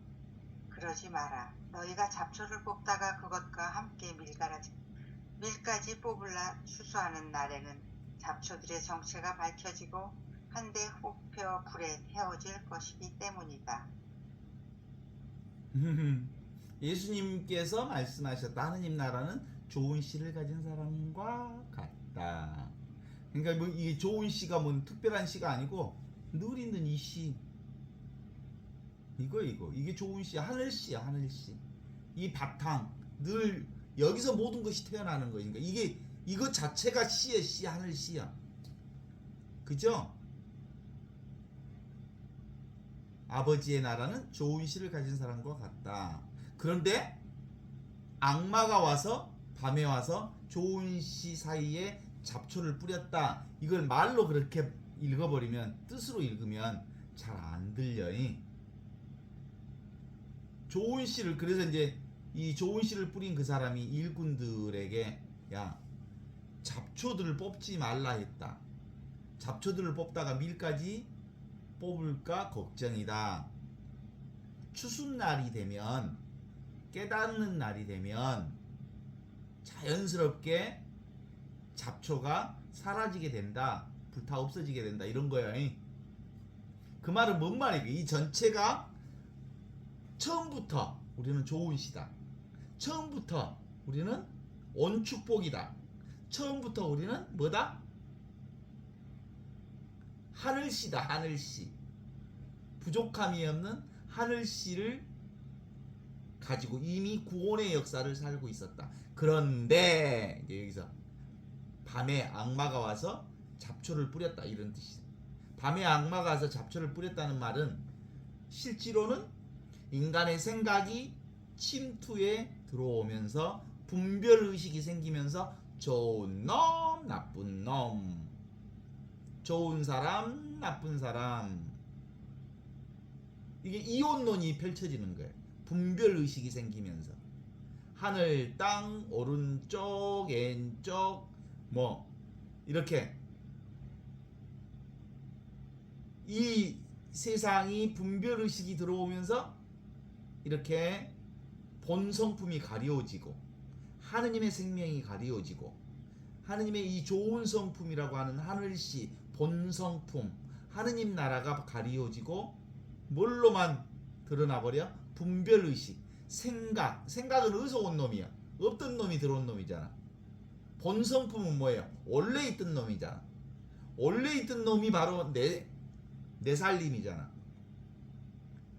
그러지 마라. 너희가 잡초를 뽑다가 그것과 함께 밀까지 뽑으라 추수하는 날에는 잡초들의 정체가 밝혀지고 한데 혹표 불에 태워질 것이기 때문이다. 예수님께서 말씀하셨다. 하느님 나라는 좋은 씨를 가진 사람과 같다. 그러니까 뭐 이게 좋은 씨가 뭐 특별한 씨가 아니고 늘 있는 이 씨. 이게 좋은 씨, 하늘 씨야, 하늘 씨. 이 바탕 늘 여기서 모든 것이 태어나는 거니까 이거 자체가 씨의 씨, 하늘 씨야. 그죠? 아버지의 나라는 좋은 씨를 가진 사람과 같다. 그런데 악마가 와서 밤에 와서 좋은 씨 사이에 잡초를 뿌렸다. 이걸 말로 그렇게 읽어버리면, 뜻으로 읽으면 잘 안 들려. 좋은 씨를, 그래서 이제 이 좋은 씨를 뿌린 그 사람이 일꾼들에게 야, 잡초들을 뽑지 말라 했다. 잡초들을 뽑다가 밀까지 뽑을까 걱정이다. 추수날이 되면, 깨닫는 날이 되면 자연스럽게 잡초가 사라지게 된다. 불타 없어지게 된다. 이런 거예요. 그 말은 뭔 말이에요? 이 전체가 처음부터 우리는 좋은 시다. 처음부터 우리는 온 축복이다. 처음부터 우리는 뭐다? 하늘씨다. 하늘씨. 부족함이 없는 하늘씨를 가지고 이미 구원의 역사를 살고 있었다. 그런데 이제 여기서 밤에 악마가 와서 잡초를 뿌렸다, 이런 뜻이죠. 밤에 악마가 와서 잡초를 뿌렸다는 말은 실제로는 인간의 생각이 침투에 들어오면서 분별의식이 생기면서 좋은 놈, 나쁜 놈, 좋은 사람, 나쁜 사람, 이게 이혼론이 펼쳐지는 거예요. 분별의식이 생기면서 하늘, 땅, 오른쪽, 왼쪽 뭐 이렇게 이 세상이 분별의식이 들어오면서 이렇게 본성품이 가려워지고 하느님의 생명이 가려워지고 하느님의 이 좋은 성품이라고 하는 하늘씨 본성품 하느님 나라가 가려워지고 뭘로만 드러나버려? 분별의식, 생각은 어디서 온 놈이야? 없던 놈이 들어온 놈이잖아. 본성품은 뭐예요? 원래 있던 놈이잖아. 원래 있던 놈이 바로 내 살림이잖아.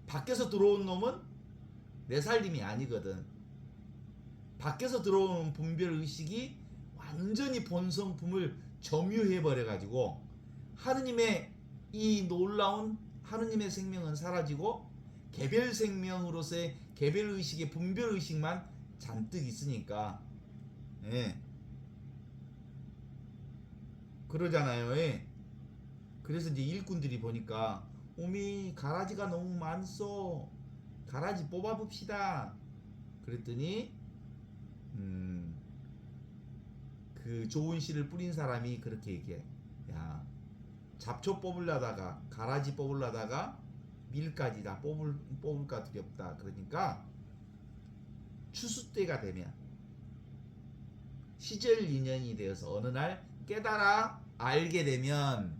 밖에서 들어온 놈은 내 살림이 아니거든. 밖에서 들어오는 분별의식이 완전히 본성품을 점유해버려가지고 하느님의 이 놀라운 하느님의 생명은 사라지고 개별 생명으로서의 개별 의식의 분별 의식만 잔뜩 있으니까, 예, 그러잖아요. 예. 그래서 이제 일꾼들이 보니까 오미 가라지가 너무 많소. 가라지 뽑아봅시다. 그랬더니 그 좋은 씨를 뿌린 사람이 그렇게 얘기해. 야, 잡초 뽑으려다가 가라지 뽑으려다가 밀까지 다 뽑을까 두렵다. 그러니까 추수 때가 되면 시절 인연이 되어서 어느 날 깨달아 알게 되면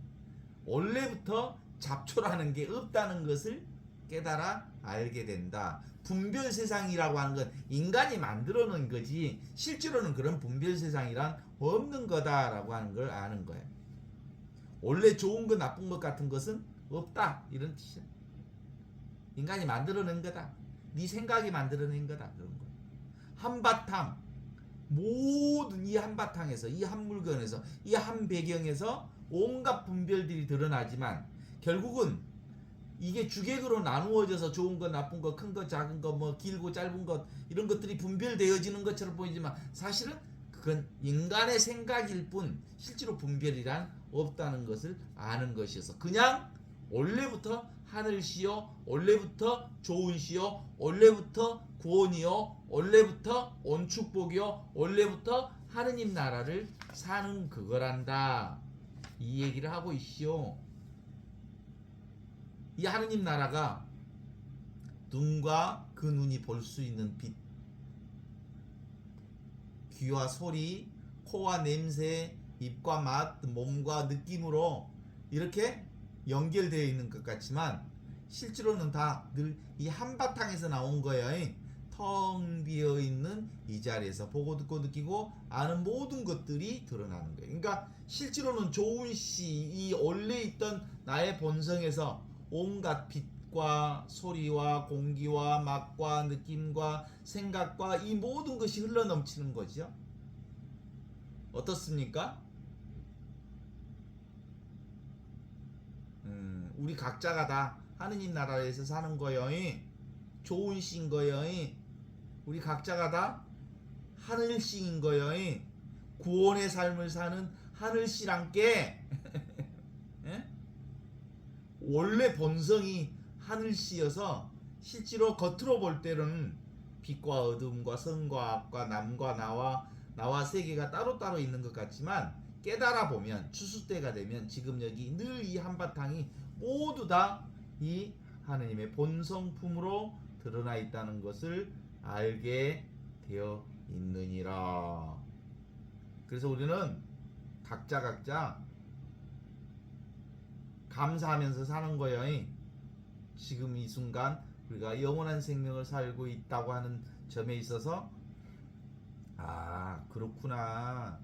원래부터 잡초라는 게 없다는 것을 깨달아 알게 된다. 분별 세상이라고 하는 건 인간이 만들어 놓은 거지 실제로는 그런 분별 세상이란 없는 거다라고 하는 걸 아는 거예요. 원래 좋은 것 나쁜 것 같은 것은 없다, 이런 뜻이야. 인간이 만들어낸 거다. 네 생각이 만들어낸 거다, 그런 거야. 한바탕, 모든 이 한바탕에서, 이 한 물건에서, 이 한 배경에서 온갖 분별들이 드러나지만 결국은 이게 주객으로 나누어져서 좋은 것, 나쁜 것, 큰 것, 작은 것, 뭐 길고 짧은 것 이런 것들이 분별되어지는 것처럼 보이지만 사실은 그건 인간의 생각일 뿐 실제로 분별이란 없다는 것을 아는 것이어서 그냥 원래부터 하늘시요, 원래부터 좋은시요, 원래부터 구원이요, 원래부터 온축복이요, 원래부터 하느님 나라를 사는 그거란다, 이 얘기를 하고 있시오. 이 하느님 나라가 눈과 그 눈이 볼 수 있는 빛, 귀와 소리, 코와 냄새, 입과 맛, 몸과 느낌으로 이렇게 연결되어 있는 것 같지만 실제로는 다 늘 이 한바탕에서 나온 거예요. 텅 비어 있는 이 자리에서 보고 듣고 느끼고 아는 모든 것들이 드러나는 거예요. 그러니까 실제로는 좋은 시, 이 원래 있던 나의 본성에서 온갖 빛과 소리와 공기와 맛과 느낌과 생각과 이 모든 것이 흘러넘치는 거죠. 어떻습니까? 우리 각자가 다 하느님 나라에서 사는 거요. 좋은 시인 거요. 우리 각자가 다 하늘시인 거요. 구원의 삶을 사는 하늘씨랑께 예? 원래 본성이 하늘씨여서 실제로 겉으로 볼 때는 빛과 어둠과 선과 악과 남과 나와 세계가 따로따로 있는 것 같지만 깨달아 보면 추수 때가 되면 지금 여기 늘 이 한바탕이 모두 다 이 하느님의 본성품으로 드러나 있다는 것을 알게 되어 있느니라. 그래서 우리는 각자 감사하면서 사는 거예요. 지금 이 순간 우리가 영원한 생명을 살고 있다고 하는 점에 있어서 아 그렇구나.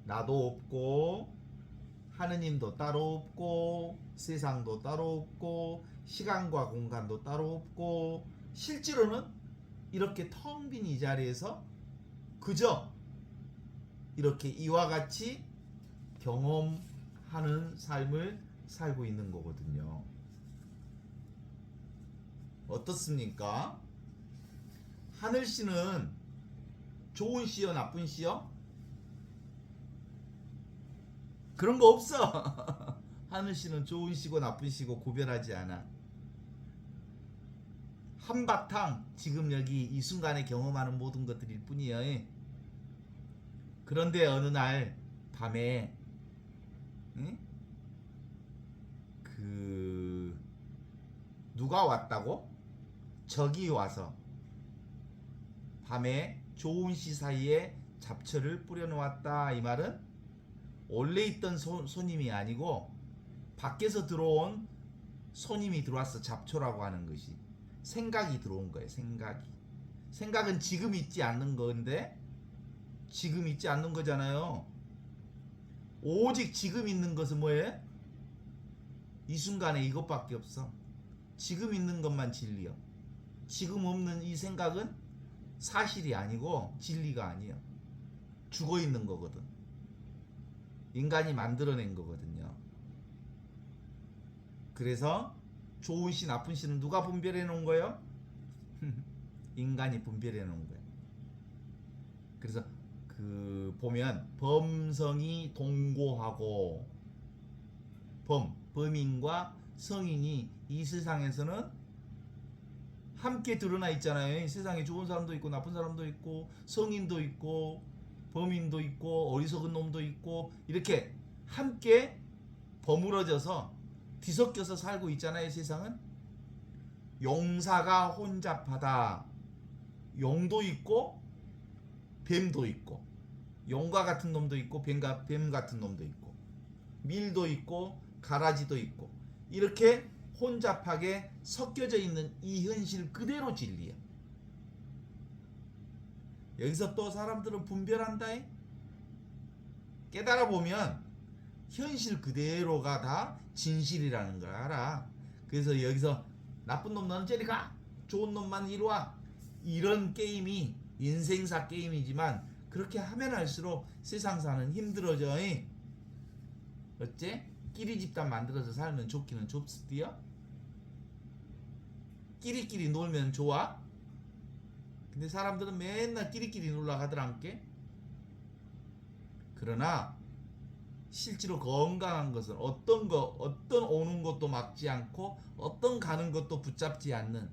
나도 없고 하느님도 따로 없고 세상도 따로 없고 시간과 공간도 따로 없고 실제로는 이렇게 텅 빈 이 자리에서 그저 이렇게 이와 같이 경험하는 삶을 살고 있는 거거든요. 어떻습니까? 하늘씨는 좋은 씨요 나쁜 씨요? 그런 거 없어. 하늘씨는 좋은 씨고 나쁜 씨고 구별하지 않아. 한바탕 지금 여기 이 순간에 경험하는 모든 것들일 뿐이에요. 그런데 어느 날 밤에 응? 누가 왔다고? 적이 와서 밤에 좋은 씨 사이에 잡초를 뿌려놓았다. 이 말은 원래 있던 손님이 아니고 밖에서 들어온 손님이 들어와서 잡초라고 하는 것이 생각이 들어온 거예요. 생각은 지금 있지 않는 건데 지금 있지 않는 거잖아요. 오직 지금 있는 것은 뭐예요? 이 순간에 이것밖에 없어. 지금 있는 것만 진리야. 지금 없는 이 생각은 사실이 아니고 진리가 아니야. 죽어 있는 거거든. 인간이 만들어낸 거거든요. 그래서 좋은 씨 나쁜 씨는 누가 분별해 놓은 거예요? 인간이 분별해 놓은 거예요. 그래서 보면 범성이 동고하고 범인과 성인이 이 세상에서는 함께 드러나 있잖아요. 세상에 좋은 사람도 있고 나쁜 사람도 있고 성인도 있고 범인도 있고 어리석은 놈도 있고 이렇게 함께 버무러져서 뒤섞여서 살고 있잖아요. 세상은 용사가 혼잡하다. 용도 있고 뱀도 있고 용과 같은 놈도 있고 뱀 같은 놈도 있고 밀도 있고 가라지도 있고 이렇게 혼잡하게 섞여져 있는 이 현실 그대로 진리야. 여기서 또 사람들은 분별한다. 깨달아 보면 현실 그대로가 다 진실이라는 걸 알아. 그래서 여기서 나쁜 놈 너는 저리 가, 좋은 놈만 이리 와, 이런 게임이 인생사 게임이지만 그렇게 하면 할수록 세상 사는 힘들어져. 어째? 끼리 집단 만들어서 살면 좋기는 좁스디요? 끼리끼리 놀면 좋아? 근데 사람들은 맨날 끼리끼리 놀러 가더란께. 그러나 실제로 건강한 것은 어떤 오는 것도 막지 않고 어떤 가는 것도 붙잡지 않는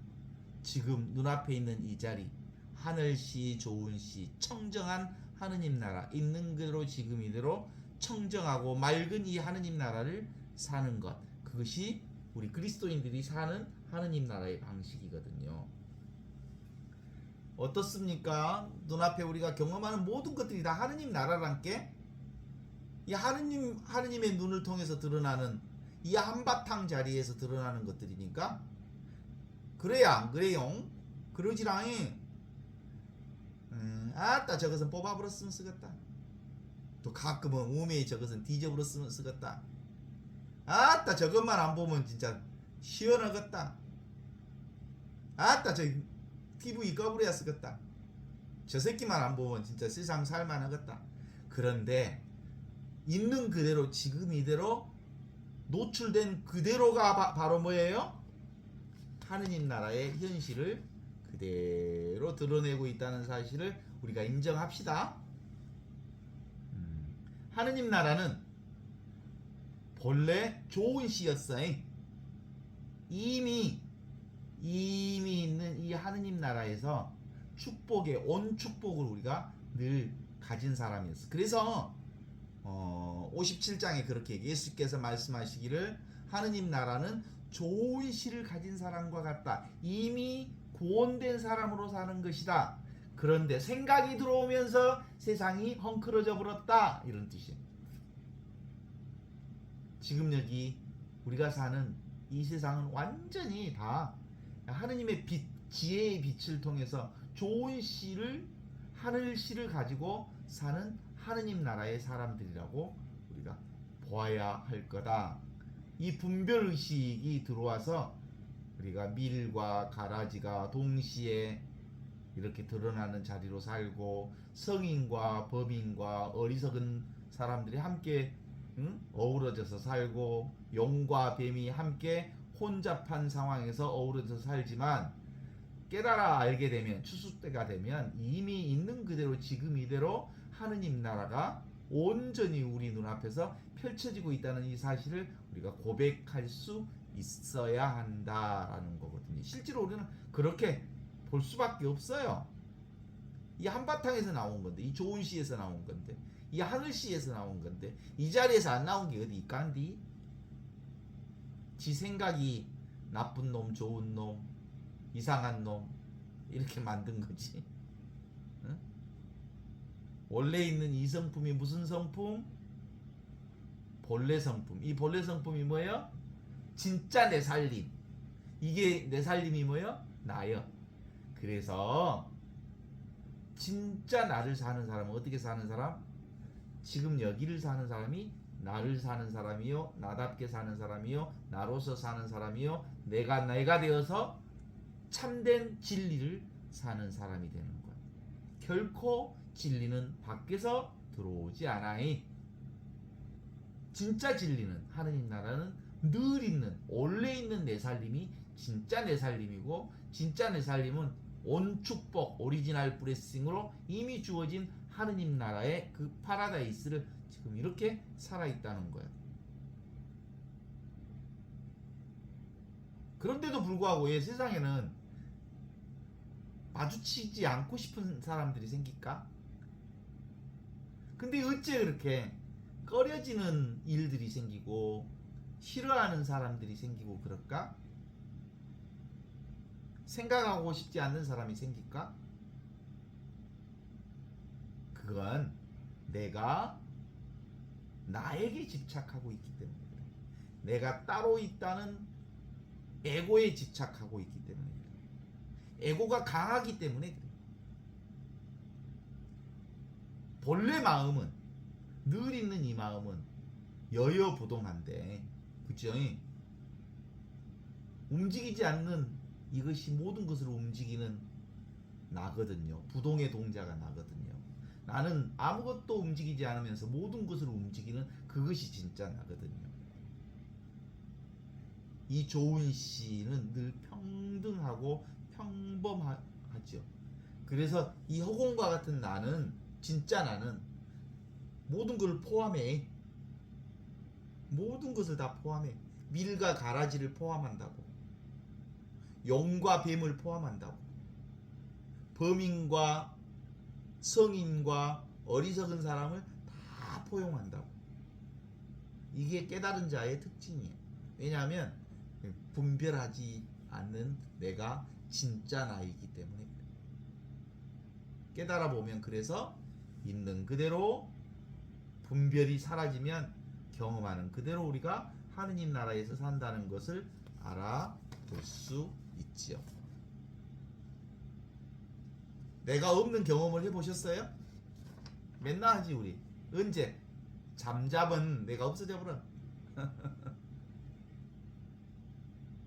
지금 눈앞에 있는 이 자리, 하늘시 좋은시 청정한 하느님 나라 있는 그대로 지금 이대로 청정하고 맑은 이 하느님 나라를 사는 것, 그것이 우리 그리스도인들이 사는 하느님 나라의 방식이거든요. 어떻습니까? 눈앞에 우리가 경험하는 모든 것들이 다 하느님 나라란께. 이 하느님의 눈을 통해서 드러나는 이 한바탕 자리에서 드러나는 것들이니까 그래야 안 그래요? 그러지랑이 아따 저것은 뽑아버렸으면 쓰겠다. 또 가끔은 우매히 저것은 뒤져버렸으면 쓰겠다. 아따 저것만 안 보면 진짜 시원하겠다. 아따 저 TV 꺼버려야 쓰겠다. 저 새끼만 안 보면 진짜 세상 살만하겠다. 그런데 있는 그대로 지금 이대로 노출된 그대로가 바로 뭐예요? 하느님 나라의 현실을 그대로 드러내고 있다는 사실을 우리가 인정합시다. 하느님 나라는 본래 좋은 시였어요. 이미 있는 이 하느님 나라에서 축복의 온 축복을 우리가 늘 가진 사람이었어. 그래서 57장에 그렇게 예수께서 말씀하시기를 하느님 나라는 좋은 시를 가진 사람과 같다. 이미 구원된 사람으로 사는 것이다. 그런데 생각이 들어오면서 세상이 헝클어져 버렸다. 이런 뜻이에요. 지금 여기 우리가 사는 이 세상은 완전히 다 하느님의 빛, 지혜의 빛을 통해서 좋은 씨를, 하늘 씨를 가지고 사는 하느님 나라의 사람들이라고 우리가 보아야 할 거다. 이 분별의식이 들어와서 우리가 밀과 가라지가 동시에 이렇게 드러나는 자리로 살고, 성인과 범인과 어리석은 사람들이 함께 어우러져서 살고, 용과 뱀이 함께 혼잡한 상황에서 어우러져서 살지만, 깨달아 알게 되면, 추수 때가 되면 이미 있는 그대로 지금 이대로 하느님 나라가 온전히 우리 눈앞에서 펼쳐지고 있다는 이 사실을 우리가 고백할 수 있어야 한다라는 거거든요. 실제로 우리는 그렇게 볼 수밖에 없어요. 이 한바탕에서 나온 건데, 이 좋은 시에서 나온 건데, 이 하늘시에서 나온 건데, 이 자리에서 안 나온 게 어디 있간디? 지 생각이 나쁜 놈, 좋은 놈, 이상한 놈 이렇게 만든 거지. 응? 원래 있는 이 성품이 무슨 성품? 본래 성품. 이 본래 성품이 뭐예요? 진짜 내 살림. 이게 내 살림이 뭐예요? 나요. 그래서 진짜 나를 사는 사람은 어떻게 사는 사람? 지금 여기를 사는 사람이 나를 사는 사람이요, 나답게 사는 사람이요, 나로서 사는 사람이요, 내가 되어서 참된 진리를 사는 사람이 되는 거야. 결코 진리는 밖에서 들어오지 않아이. 진짜 진리는, 하느님 나라는 늘 있는, 원래 있는 내 살림이 진짜 내 살림이고, 진짜 내 살림은 온 축복, 오리지널 블레싱으로 이미 주어진 하느님 나라의 그 파라다이스를 지금 이렇게 살아있다는 거야. 그런데도 불구하고 왜 세상에는 마주치지 않고 싶은 사람들이 생길까? 근데 어째 그렇게 꺼려지는 일들이 생기고 싫어하는 사람들이 생기고 그럴까? 생각하고 싶지 않는 사람이 생길까? 그건 내가 나에게 집착하고 있기 때문에 그래. 내가 따로 있다는 에고에 집착하고 있기 때문에 그래. 에고가 강하기 때문에 그래. 본래 마음은, 늘 있는 이 마음은 여여부동한데, 그죠? 움직이지 않는 이것이 모든 것을 움직이는 나거든요. 부동의 동자가 나거든요. 나는 아무것도 움직이지 않으면서 모든 것을 움직이는 그것이 진짜 나거든요. 이 좋은 시는 늘 평등하고 평범하죠. 그래서 이 허공과 같은 나는, 진짜 나는 모든 걸 포함해. 모든 것을 다 포함해. 밀과 가라지를 포함한다고. 용과 뱀을 포함한다고. 범인과 성인과 어리석은 사람을 다 포용한다고. 이게 깨달은 자의 특징이에요. 왜냐하면 분별하지 않는 내가 진짜 나이기 때문에 그래요. 깨달아 보면, 그래서 있는 그대로 분별이 사라지면 경험하는 그대로 우리가 하느님 나라에서 산다는 것을 알아볼 수 있지요. 내가 없는 경험을 해보셨어요? 맨날 하지 우리. 언제? 잠잡은 내가 없어져 버려.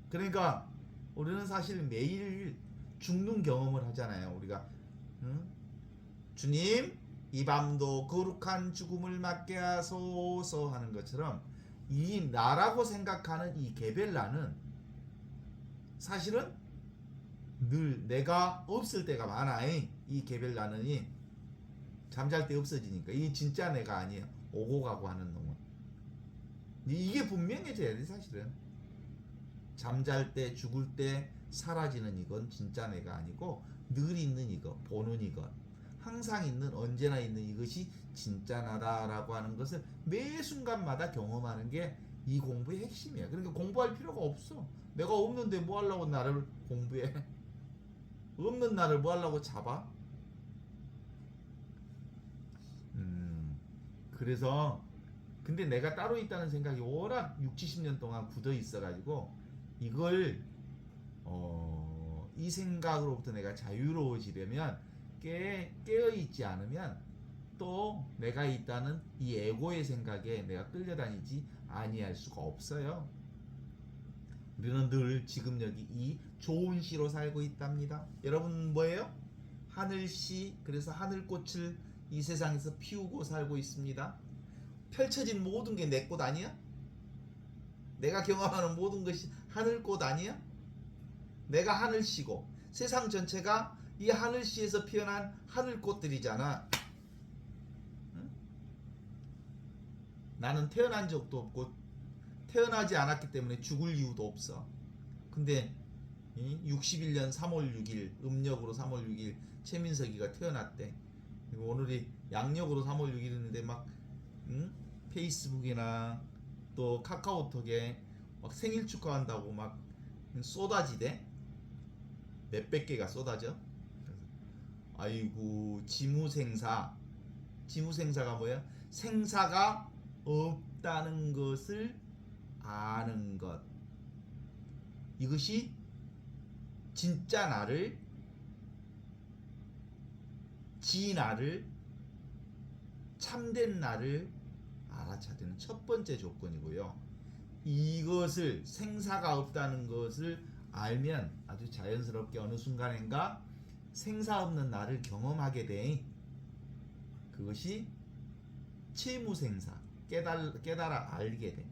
그러니까 우리는 사실 매일 죽는 경험을 하잖아요. 우리가 주님 이 밤도 거룩한 죽음을 맞게 하소서 하는 것처럼, 이 나라고 생각하는 이 개별나는 사실은 늘 내가 없을 때가 많아. 이 개별나는이 잠잘 때 없어지니까 이 진짜 내가 아니에요. 오고 가고 하는 놈은. 이게 분명해져야 돼 사실은. 잠잘 때, 죽을 때 사라지는 이건 진짜 내가 아니고 늘 있는 이거, 보는 이것, 항상 있는, 언제나 있는 이것이 진짜 나다라고 하는 것을 매 순간마다 경험하는 게 이 공부의 핵심이야. 그러니까 공부할 필요가 없어. 내가 없는데 뭐 하려고 나를 공부해? 없는 나를 뭐 하려고 잡아? 그래서 근데 내가 따로 있다는 생각이 워낙 6, 70년 동안 굳어 있어가지고 이걸 이 생각으로부터 내가 자유로워지려면 깨어있지 않으면 또 내가 있다는 이 에고의 생각에 내가 끌려다니지 아니할 수가 없어요. 우리는 늘 지금 여기 이 좋은 시로 살고 있답니다. 여러분 뭐예요? 하늘씨. 그래서 하늘꽃을 이 세상에서 피우고 살고 있습니다. 펼쳐진 모든 게 내 꽃 아니야? 내가 경험하는 모든 것이 하늘꽃 아니야? 내가 하늘씨고 세상 전체가 이 하늘씨에서 피어난 하늘꽃들이잖아. 응? 나는 태어난 적도 없고 태어나지 않았기 때문에 죽을 이유도 없어. 근데 61년 3월 6일 음력으로 3월 6일 최민석이가 태어났대. 그리고 오늘이 양력으로 3월 6일인데 막 페이스북이나 또 카카오톡에 막 생일 축하한다고 막 쏟아지대. 몇백 개가 쏟아져. 아이고 지무생사. 지무생사가 뭐야? 생사가 없다는 것을 아는 것. 이것이 진짜 나를, 나를, 참된 나를 알아차리는 첫 번째 조건이고요. 이것을 생사가 없다는 것을 알면 아주 자연스럽게 어느 순간인가 생사 없는 나를 경험하게 돼. 그것이 채무생사, 깨달아 알게 돼.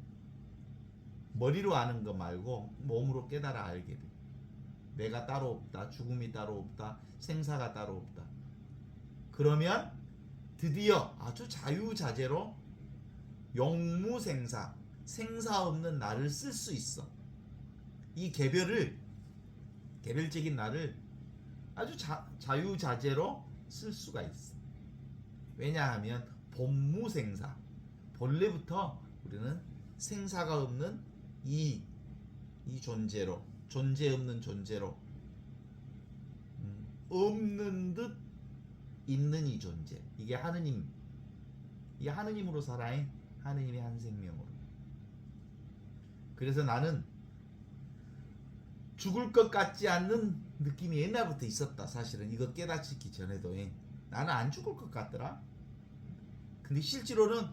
머리로 아는 거 말고 몸으로 깨달아 알게 돼. 내가 따로 없다, 죽음이 따로 없다, 생사가 따로 없다. 그러면 드디어 아주 자유자재로 용무생사, 생사 없는 나를 쓸 수 있어. 이 개별적인 나를 아주 자유자재로 쓸 수가 있어. 왜냐하면 본무생사, 본래부터 우리는 생사가 없는 이 존재로, 존재 없는 존재로, 없는 듯 있는 이 존재, 이게 하느님, 이 하느님으로 살아요. 하느님의 한 생명으로. 그래서 나는 죽을 것 같지 않는 느낌이 옛날부터 있었다. 사실은 이거 깨닫기 전에도 나는 안 죽을 것 같더라. 근데 실제로는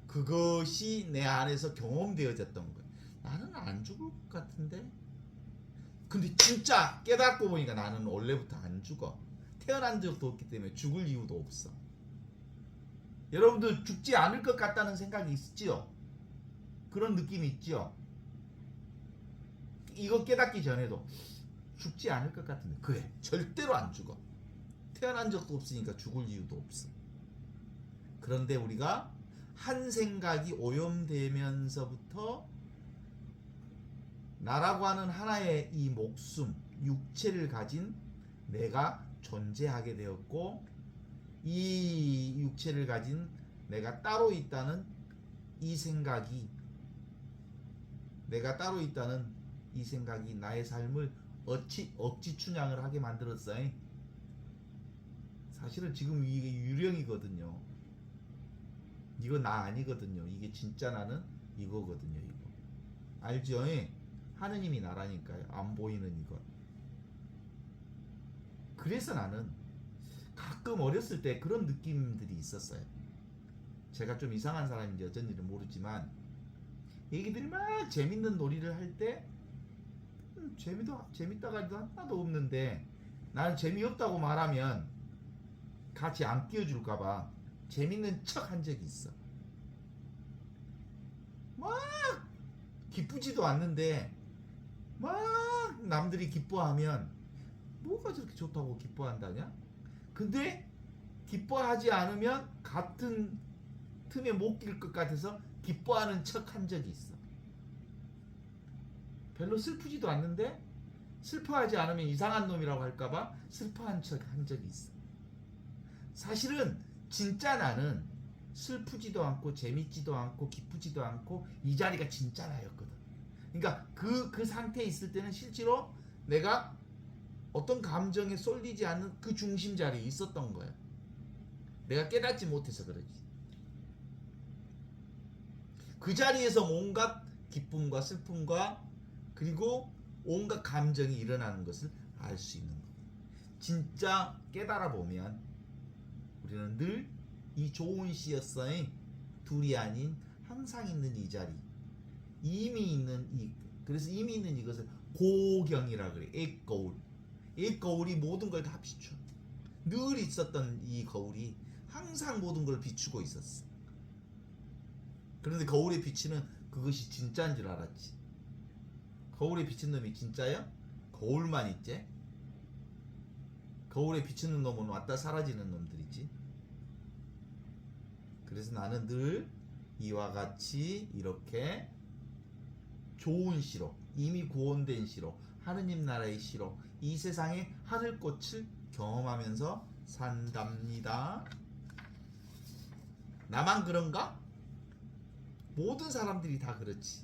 그것이 내 안에서 경험되어졌던 거야. 나는 안 죽을 것 같은데. 근데 진짜 깨닫고 보니까 나는 원래부터 안 죽어. 태어난 적도 없기 때문에 죽을 이유도 없어. 여러분들 죽지 않을 것 같다는 생각이 있지요? 그런 느낌이 있지요? 이거 깨닫기 전에도 죽지 않을 것 같은데 그래, 절대로 안 죽어. 태어난 적도 없으니까 죽을 이유도 없어. 그런데 우리가 한 생각이 오염되면서부터 나라고 하는 하나의 이 목숨, 육체를 가진 내가 존재하게 되었고, 이 육체를 가진 내가 따로 있다는 이 생각이, 내가 따로 있다는 이 생각이 나의 삶을 억지 춘향을 하게 만들었어요. 사실은 지금 이게 유령이거든요. 이거 나 아니거든요. 이게 진짜 나는 이거거든요. 이거 알죠? 하느님이 나라니까요. 안 보이는 이것. 그래서 나는 가끔 어렸을 때 그런 느낌들이 있었어요. 제가 좀 이상한 사람인지 어쩐지는 모르지만 애기들이 막 재밌는 놀이를 할 때 재밌다가도 하나도 없는데 나는 재미없다고 말하면 같이 안 끼워줄까봐 재밌는 척 한 적이 있어. 막 기쁘지도 않는데 막 남들이 기뻐하면 뭐가 저렇게 좋다고 기뻐한다냐? 근데 기뻐하지 않으면 같은 틈에 못 낄 것 같아서 기뻐하는 척 한 적이 있어. 별로 슬프지도 않는데 슬퍼하지 않으면 이상한 놈이라고 할까봐 슬퍼한 척 한 적이 있어. 사실은 진짜 나는 슬프지도 않고 재밌지도 않고 기쁘지도 않고 이 자리가 진짜 나였거든. 그러니까 그 상태에 있을 때는 실제로 내가 어떤 감정에 쏠리지 않는 그 중심 자리에 있었던 거야. 내가 깨닫지 못해서 그러지. 그 자리에서 온갖 기쁨과 슬픔과 그리고 온갖 감정이 일어나는 것을 알 수 있는 거야. 진짜 깨달아 보면 우리는 늘 이 좋은 시였어의 둘이 아닌 항상 있는 이 자리, 이미 있는 그래서 이미 있는 이것을 고경이라 그래. 액거울. 액거울이 모든 걸 다 비춰. 늘 있었던 이 거울이 항상 모든 걸 비추고 있었어. 그런데 거울에 비치는 그것이 진짜인 줄 알았지. 거울에 비친 놈이 진짜야? 거울만 있지? 거울에 비치는 놈은 왔다 사라지는 놈들이지. 그래서 나는 늘 이와 같이 이렇게 좋은 시로, 이미 구원된 시로, 하느님 나라의 시로 이 세상의 하늘꽃을 경험하면서 산답니다. 나만 그런가? 모든 사람들이 다 그렇지.